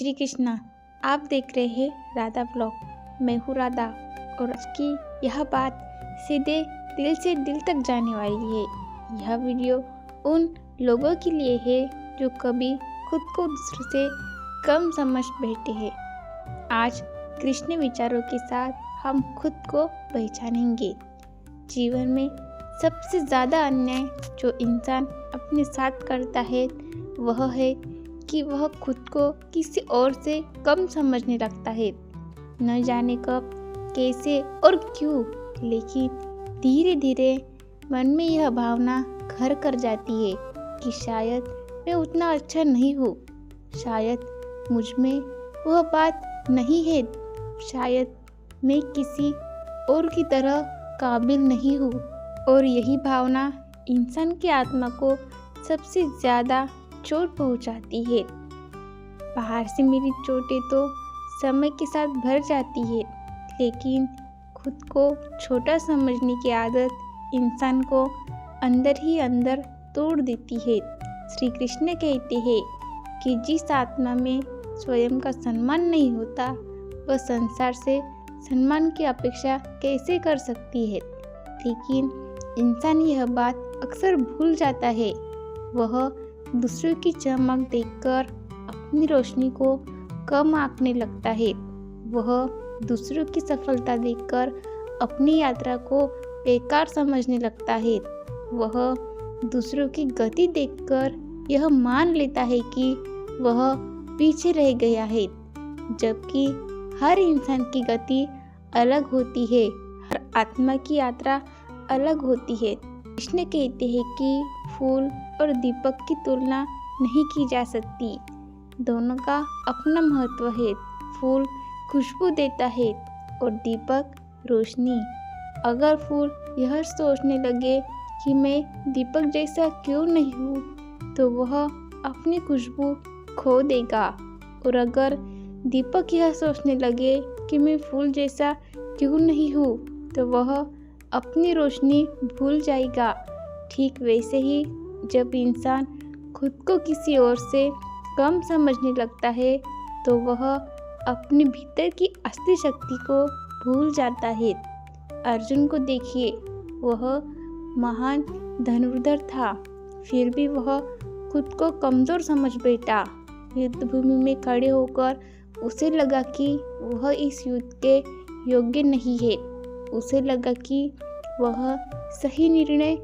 श्री कृष्णा। आप देख रहे हैं राधा ब्लॉग। मैं हूँ राधा और आज की यह बात सीधे दिल से दिल तक जाने वाली है। यह वीडियो उन लोगों के लिए है जो कभी खुद को दूसरों से कम समझ बैठे हैं। आज कृष्ण विचारों के साथ हम खुद को पहचानेंगे। जीवन में सबसे ज़्यादा अन्याय जो इंसान अपने साथ करता है वह है कि वह खुद को किसी और से कम समझने लगता है। न जाने कब, कैसे और क्यों, लेकिन धीरे धीरे मन में यह भावना घर कर जाती है कि शायद मैं उतना अच्छा नहीं हूँ, शायद मुझ में वह बात नहीं है, शायद मैं किसी और की तरह काबिल नहीं हूँ। और यही भावना इंसान की आत्मा को सबसे ज़्यादा चोट पहुंचाती है। बाहर से मेरी चोटें तो समय के साथ भर जाती है, लेकिन खुद को छोटा समझने की आदत इंसान को अंदर ही अंदर तोड़ देती है। श्री कृष्ण कहते हैं कि जिस आत्मा में स्वयं का सम्मान नहीं होता वह संसार से सम्मान की अपेक्षा कैसे कर सकती है। लेकिन इंसान यह बात अक्सर भूल जाता है। वह दूसरों की चमक देखकर अपनी रोशनी को कम आंकने लगता है। वह दूसरों की सफलता देखकर अपनी यात्रा को बेकार समझने लगता है। वह दूसरों की गति देखकर यह मान लेता है कि वह पीछे रह गया है, जबकि हर इंसान की गति अलग होती है, हर आत्मा की यात्रा अलग होती है। कृष्ण कहते हैं कि फूल और दीपक की तुलना नहीं की जा सकती। दोनों का अपना महत्व है। फूल खुशबू देता है और दीपक रोशनी। अगर फूल यह सोचने लगे कि मैं दीपक जैसा क्यों नहीं हूँ, तो वह अपनी खुशबू खो देगा। और अगर दीपक यह सोचने लगे कि मैं फूल जैसा क्यों नहीं हूँ, तो वह अपनी रोशनी भूल जाएगा। ठीक वैसे ही जब इंसान खुद को किसी और से कम समझने लगता है, तो वह अपने भीतर की असली शक्ति को भूल जाता है। अर्जुन को देखिए, वह महान धनुर्धर था, फिर भी वह खुद को कमज़ोर समझ बैठा। युद्ध भूमि में खड़े होकर उसे लगा कि वह इस युद्ध के योग्य नहीं है। उसे लगा कि वह सही निर्णय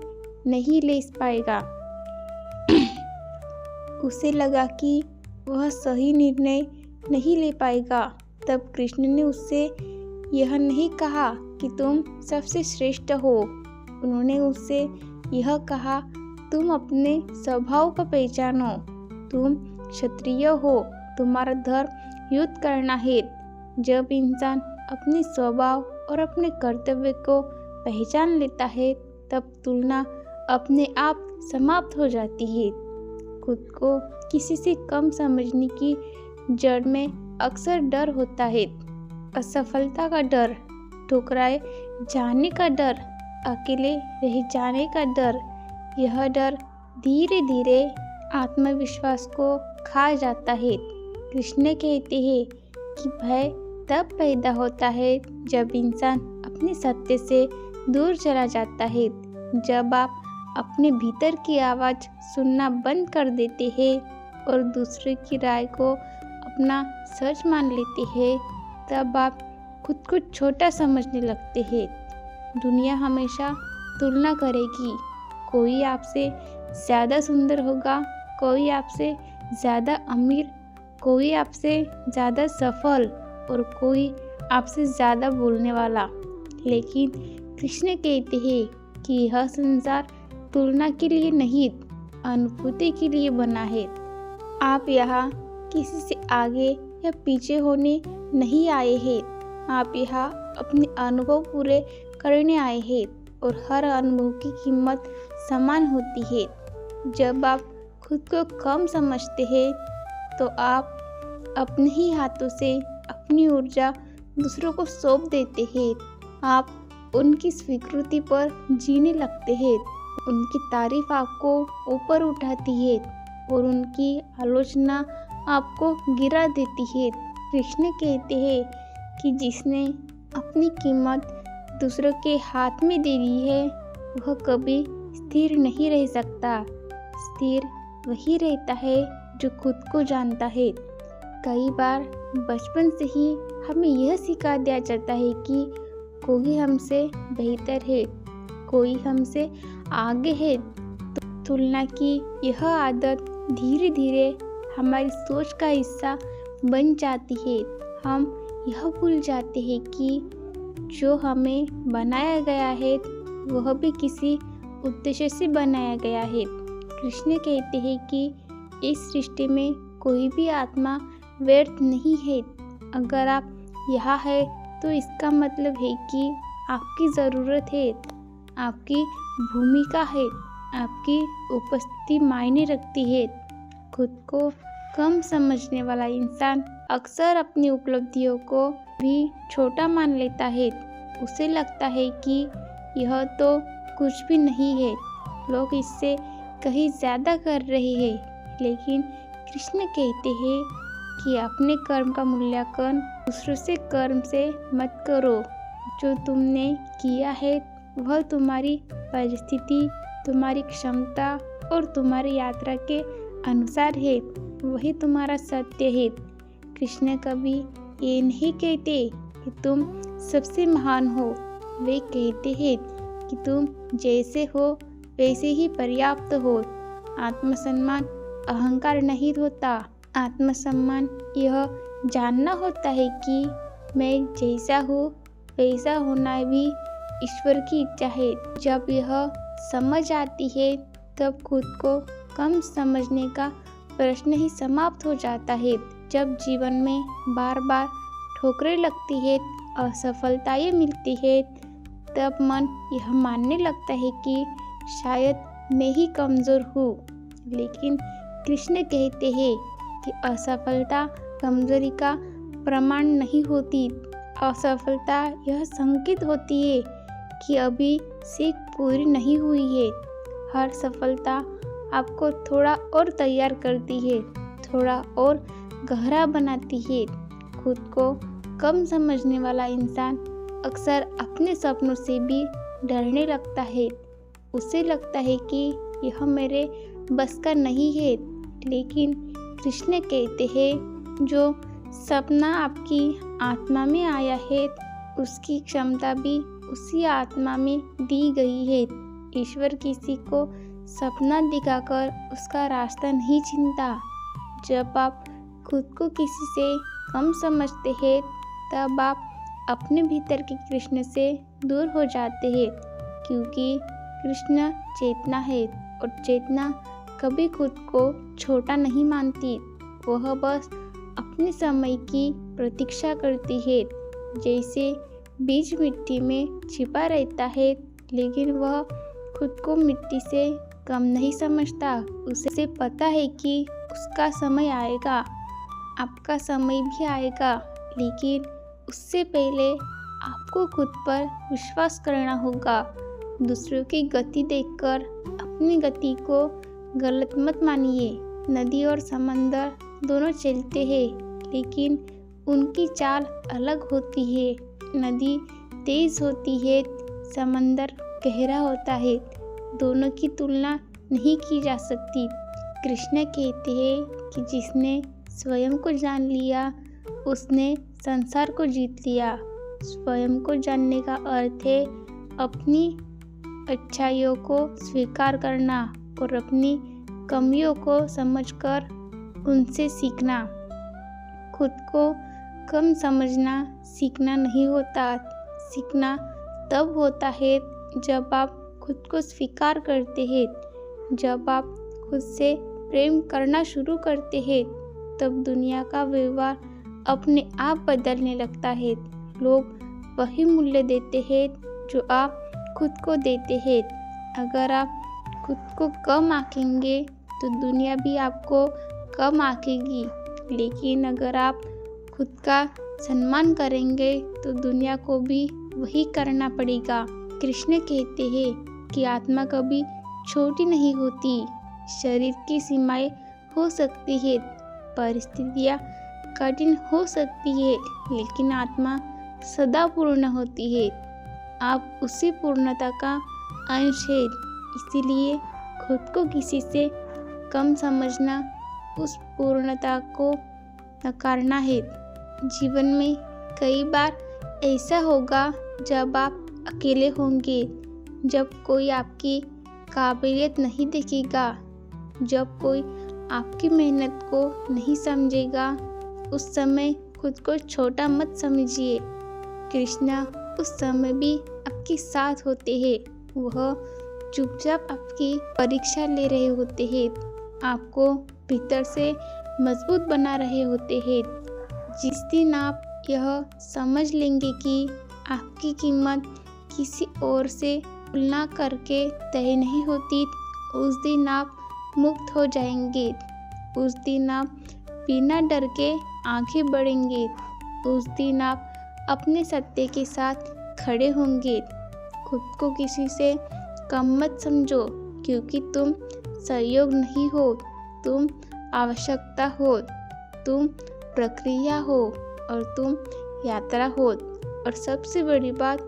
नहीं ले पाएगा। उसे लगा कि वह सही निर्णय नहीं ले पाएगा। तब कृष्ण ने उससे यह नहीं कहा कि तुम सबसे श्रेष्ठ हो। उन्होंने उससे यह कहा, तुम अपने स्वभाव को पहचानो। तुम क्षत्रिय हो, तुम्हारा धर्म युद्ध करना है। जब इंसान अपने स्वभाव और अपने कर्तव्य को पहचान लेता है, तब तुलना अपने आप समाप्त हो जाती है। खुद को किसी से कम समझने की जड़ में अक्सर डर होता है। असफलता का डर, ठुकराए जाने का डर, अकेले रह जाने का डर। यह डर धीरे धीरे आत्मविश्वास को खा जाता है। कृष्ण कहते हैं कि भय तब पैदा होता है जब इंसान अपने सत्य से दूर चला जाता है। जब आप अपने भीतर की आवाज़ सुनना बंद कर देते हैं और दूसरे की राय को अपना सच मान लेते हैं, तब आप खुद को छोटा समझने लगते हैं। दुनिया हमेशा तुलना करेगी। कोई आपसे ज़्यादा सुंदर होगा, कोई आपसे ज़्यादा अमीर, कोई आपसे ज़्यादा सफल और कोई आपसे ज़्यादा बोलने वाला। लेकिन कृष्ण कहते हैं कि यह संसार तुलना के लिए नहीं, अनुभूति के लिए बना है। आप यहाँ किसी से आगे या पीछे होने नहीं आए हैं। आप यहाँ अपने अनुभव पूरे करने आए हैं और हर अनुभव की कीमत समान होती है। जब आप खुद को कम समझते हैं, तो आप अपने ही हाथों से अपनी ऊर्जा दूसरों को सौंप देते हैं। आप उनकी स्वीकृति पर जीने लगते हैं। उनकी तारीफ आपको ऊपर उठाती है और उनकी आलोचना आपको गिरा देती है। कृष्ण कहते हैं कि जिसने अपनी कीमत दूसरों के हाथ में दे दी है वह कभी स्थिर नहीं रह सकता। स्थिर वही रहता है जो खुद को जानता है। कई बार बचपन से ही हमें यह सिखा दिया जाता है कि कोई हमसे बेहतर है, कोई हमसे आगे है। तुलना की यह आदत धीरे धीरे हमारी सोच का हिस्सा बन जाती है। हम यह भूल जाते हैं कि जो हमें बनाया गया है वह भी किसी उद्देश्य से बनाया गया है। कृष्ण कहते हैं कि इस सृष्टि में कोई भी आत्मा व्यर्थ नहीं है। अगर आप यहाँ है तो इसका मतलब है कि आपकी ज़रूरत है, आपकी भूमिका है, आपकी उपस्थिति मायने रखती है। खुद को कम समझने वाला इंसान अक्सर अपनी उपलब्धियों को भी छोटा मान लेता है। उसे लगता है कि यह तो कुछ भी नहीं है, लोग इससे कहीं ज़्यादा कर रहे हैं। लेकिन कृष्ण कहते हैं कि अपने कर्म का मूल्यांकन दूसरों से कर्म से मत करो। जो तुमने किया है वह तुम्हारी परिस्थिति, तुम्हारी क्षमता और तुम्हारी यात्रा के अनुसार है, वही तुम्हारा सत्य है। कृष्ण कभी ये नहीं कहते कि तुम सबसे महान हो, वे कहते हैं कि तुम जैसे हो वैसे ही पर्याप्त हो। आत्मसम्मान अहंकार नहीं होता। आत्मसम्मान यह जानना होता है कि मैं जैसा हूँ वैसा होना भी ईश्वर की इच्छा है। जब यह समझ आती है तब खुद को कम समझने का प्रश्न ही समाप्त हो जाता है। जब जीवन में बार बार ठोकरें लगती है, असफलताएं मिलती है, तब मन यह मानने लगता है कि शायद मैं ही कमज़ोर हूँ। लेकिन कृष्ण कहते हैं कि असफलता कमजोरी का प्रमाण नहीं होती। असफलता यह संकेत होती है कि अभी सीख पूरी नहीं हुई है। हर सफलता आपको थोड़ा और तैयार करती है, थोड़ा और गहरा बनाती है। खुद को कम समझने वाला इंसान अक्सर अपने सपनों से भी डरने लगता है। उसे लगता है कि यह मेरे बस का नहीं है। लेकिन कृष्ण कहते हैं जो सपना आपकी आत्मा में आया है उसकी क्षमता भी उसी आत्मा में दी गई है। ईश्वर किसी को सपना दिखाकर उसका रास्ता नहीं चुनता। जब आप खुद को किसी से कम समझते हैं तब आप अपने भीतर के कृष्ण से दूर हो जाते हैं, क्योंकि कृष्ण चेतना है और चेतना कभी खुद को छोटा नहीं मानती। वह बस अपने समय की प्रतीक्षा करती है। जैसे बीज मिट्टी में छिपा रहता है लेकिन वह खुद को मिट्टी से कम नहीं समझता। उसे पता है कि उसका समय आएगा, आपका समय भी आएगा, लेकिन उससे पहले आपको खुद पर विश्वास करना होगा। दूसरों की गति देखकर अपनी गति को गलत मत मानिए। नदी और समंदर दोनों चलते हैं लेकिन उनकी चाल अलग होती है। नदी तेज होती है, समंदर गहरा होता है। दोनों की तुलना नहीं की जा सकती। कृष्ण कहते हैं कि जिसने स्वयं को जान लिया उसने संसार को जीत लिया। स्वयं को जानने का अर्थ है अपनी अच्छाइयों को स्वीकार करना और अपनी कमियों को समझकर उनसे सीखना। खुद को कम समझना सीखना नहीं होता। सीखना तब होता है जब आप खुद को स्वीकार करते हैं। जब आप खुद से प्रेम करना शुरू करते हैं तब दुनिया का व्यवहार अपने आप बदलने लगता है। लोग वही मूल्य देते हैं जो आप खुद को देते हैं। अगर आप खुद को कम आंकेंगे तो दुनिया भी आपको कम आंकेगी, लेकिन अगर आप खुद का सम्मान करेंगे तो दुनिया को भी वही करना पड़ेगा। कृष्ण कहते हैं कि आत्मा कभी छोटी नहीं होती। शरीर की सीमाएं हो सकती है परिस्थितियाँ कठिन हो सकती है, लेकिन आत्मा सदा पूर्ण होती है। आप उसी पूर्णता का अंश है, इसीलिए खुद को किसी से कम समझना उस पूर्णता को नकारना है। जीवन में कई बार ऐसा होगा जब आप अकेले होंगे, जब कोई आपकी काबिलियत नहीं देखेगा, जब कोई आपकी मेहनत को नहीं समझेगा। उस समय खुद को छोटा मत समझिए। कृष्णा उस समय भी आपके साथ होते हैं। वह चुपचाप आपकी परीक्षा ले रहे होते हैं, आपको भीतर से मजबूत बना रहे होते हैं। जिस दिन आप यह समझ लेंगे कि आपकी कीमत किसी और से तुलना करके तय नहीं होती, उस दिन आप मुक्त हो जाएंगे। उस दिन आप बिना डर के आगे बढ़ेंगे। उस दिन आप अपने सत्य के साथ खड़े होंगे। खुद को किसी से कम मत समझो, क्योंकि तुम सहयोग नहीं हो, तुम आवश्यकता हो, तुम प्रक्रिया हो और तुम यात्रा हो। और सबसे बड़ी बात,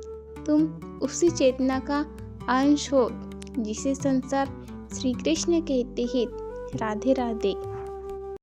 तुम उसी चेतना का अंश हो जिसे संसार श्री कृष्ण कहते हैं। राधे राधे।